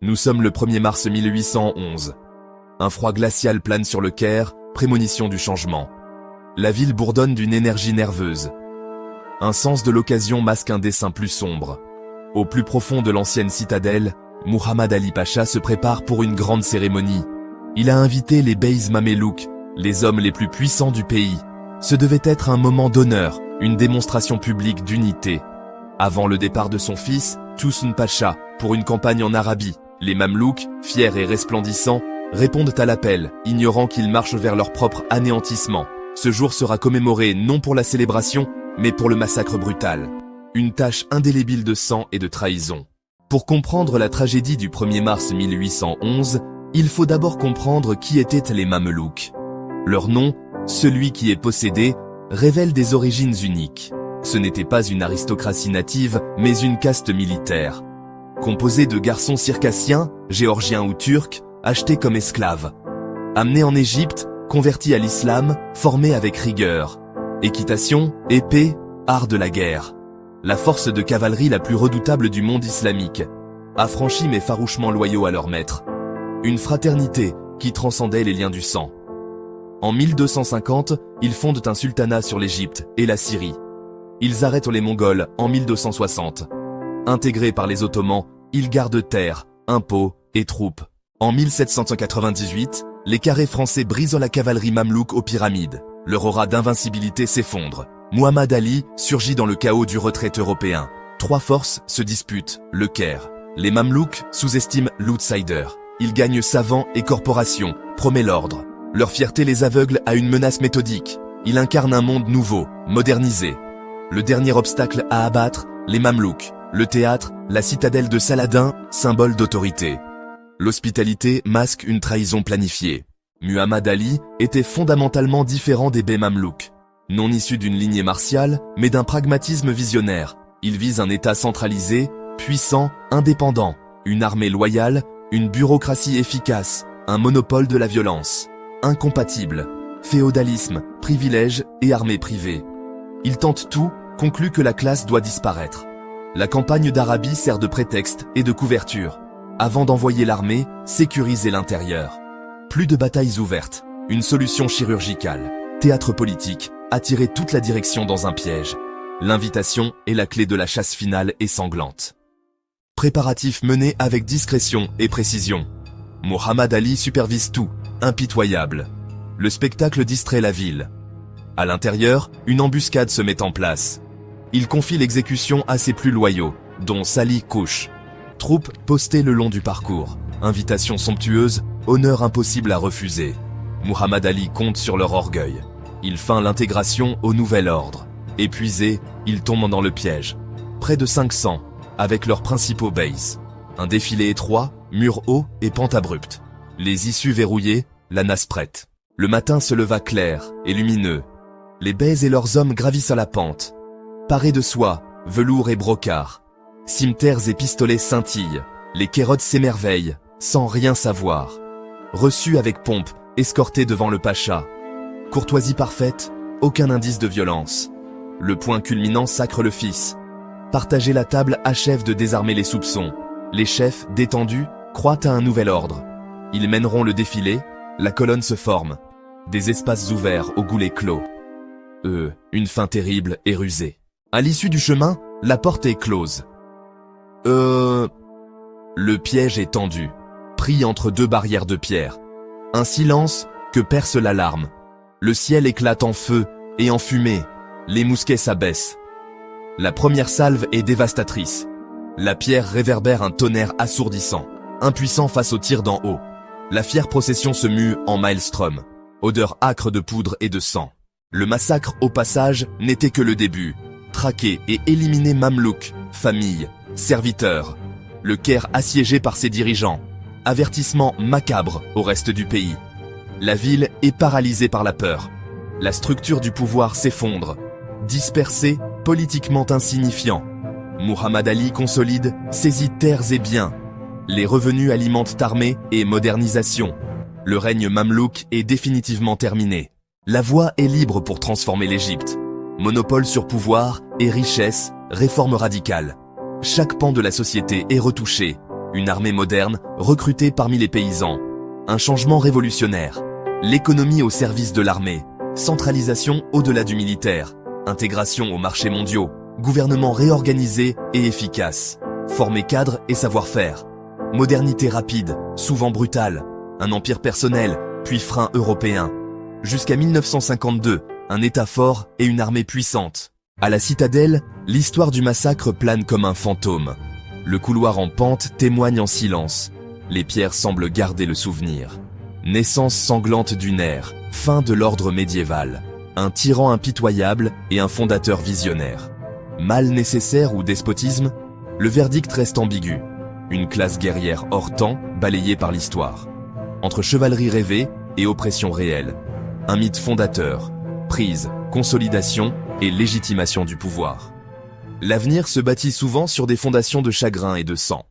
Nous sommes le 1er mars 1811. Un froid glacial plane sur le Caire, prémonition du changement. La ville bourdonne d'une énergie nerveuse. Un sens de l'occasion masque un dessein plus sombre. Au plus profond de l'ancienne citadelle, Muhammad Ali Pacha se prépare pour une grande cérémonie. Il a invité les beys mamelouks, les hommes les plus puissants du pays. Ce devait être un moment d'honneur, une démonstration publique d'unité. Avant le départ de son fils, Toussoun Pacha, pour une campagne en Arabie, les mamelouks, fiers et resplendissants, répondent à l'appel, ignorant qu'ils marchent vers leur propre anéantissement. Ce jour sera commémoré non pour la célébration, mais pour le massacre brutal. Une tache indélébile de sang et de trahison. Pour comprendre la tragédie du 1er mars 1811, il faut d'abord comprendre qui étaient les Mamelouks. Leur nom, celui qui est possédé, révèle des origines uniques. Ce n'était pas une aristocratie native, mais une caste militaire. Composée de garçons circassiens, géorgiens ou turcs, achetés comme esclaves. Amenés en Égypte, convertis à l'islam, formés avec rigueur. Équitation, épée, art de la guerre. La force de cavalerie la plus redoutable du monde islamique. Affranchis mais farouchement loyaux à leur maître. Une fraternité qui transcendait les liens du sang. En 1250, ils fondent un sultanat sur l'Égypte et la Syrie. Ils arrêtent les Mongols en 1260. Intégrés par les Ottomans, ils gardent terre, impôts et troupes. En 1798, les carrés français brisent la cavalerie mamelouk aux pyramides. Leur aura d'invincibilité s'effondre. Muhammad Ali surgit dans le chaos du retrait européen. Trois forces se disputent, le Caire. Les Mamelouks sous-estiment l'outsider. Ils gagnent savants et corporations, promet l'ordre. Leur fierté les aveugle à une menace méthodique. Ils incarnent un monde nouveau, modernisé. Le dernier obstacle à abattre, les Mamelouks. Le théâtre, la citadelle de Saladin, symbole d'autorité. L'hospitalité masque une trahison planifiée. Muhammad Ali était fondamentalement différent des beys mamelouks. Non issu d'une lignée martiale, mais d'un pragmatisme visionnaire. Il vise un État centralisé, puissant, indépendant, une armée loyale, une bureaucratie efficace, un monopole de la violence. Incompatible. Féodalisme, privilèges et armée privée. Il tente tout, conclut que la classe doit disparaître. La campagne d'Arabie sert de prétexte et de couverture. Avant d'envoyer l'armée, sécuriser l'intérieur. Plus de batailles ouvertes, une solution chirurgicale. Théâtre politique, attirer toute la direction dans un piège. L'invitation est la clé de la chasse finale et sanglante. Préparatifs menés avec discrétion et précision. Muhammad Ali supervise tout, impitoyable. Le spectacle distrait la ville. À l'intérieur, une embuscade se met en place. Il confie l'exécution à ses plus loyaux, dont Salih Kouch. Troupes postées le long du parcours. Invitation somptueuse, honneur impossible à refuser. Muhammad Ali compte sur leur orgueil. Il feint l'intégration au nouvel ordre. Épuisés, ils tombent dans le piège. Près de 500, avec leurs principaux beys. Un défilé étroit, murs hauts et pente abrupte. Les issues verrouillées, la nasse prête. Le matin se leva clair et lumineux. Les beys et leurs hommes gravissent à la pente. Parés de soie, velours et brocart. Cimetères et pistolets scintillent. Les kérotes s'émerveillent, sans rien savoir. Reçus avec pompe, escortés devant le pacha. Courtoisie parfaite, aucun indice de violence. Le point culminant sacre le fils. Partager la table achève de désarmer les soupçons. Les chefs, détendus, croient à un nouvel ordre. Ils mèneront le défilé, la colonne se forme. Des espaces ouverts au goulet clos. Une fin terrible et rusée. À l'issue du chemin, la porte est close. Le piège est tendu, pris entre deux barrières de pierre. Un silence que perce l'alarme. Le ciel éclate en feu et en fumée. Les mousquets s'abaissent. La première salve est dévastatrice. La pierre réverbère un tonnerre assourdissant, impuissant face aux tirs d'en haut. La fière procession se mue en maelstrom. Odeur âcre de poudre et de sang. Le massacre au passage n'était que le début. Traquer et éliminer Mamelouks, familles, serviteurs. Le Caire assiégé par ses dirigeants. Avertissement macabre au reste du pays. La ville est paralysée par la peur. La structure du pouvoir s'effondre. Dispersé, politiquement insignifiant. Muhammad Ali consolide, saisit terres et biens. Les revenus alimentent armée et modernisation. Le règne mamelouk est définitivement terminé. La voie est libre pour transformer l'Égypte. Monopole sur pouvoir et richesse, réforme radicale. Chaque pan de la société est retouché. Une armée moderne, recrutée parmi les paysans. Un changement révolutionnaire. L'économie au service de l'armée. Centralisation au-delà du militaire. Intégration aux marchés mondiaux. Gouvernement réorganisé et efficace. Former cadres et savoir-faire. Modernité rapide, souvent brutale. Un empire personnel, puis frein européen. Jusqu'à 1952, un État fort et une armée puissante. À la citadelle, l'histoire du massacre plane comme un fantôme. Le couloir en pente témoigne en silence. Les pierres semblent garder le souvenir. Naissance sanglante d'une ère, fin de l'ordre médiéval. Un tyran impitoyable et un fondateur visionnaire. Mal nécessaire ou despotisme? Le verdict reste ambigu. Une classe guerrière hors temps, balayée par l'histoire. Entre chevalerie rêvée et oppression réelle. Un mythe fondateur, prise, consolidation et légitimation du pouvoir. L'avenir se bâtit souvent sur des fondations de chagrin et de sang.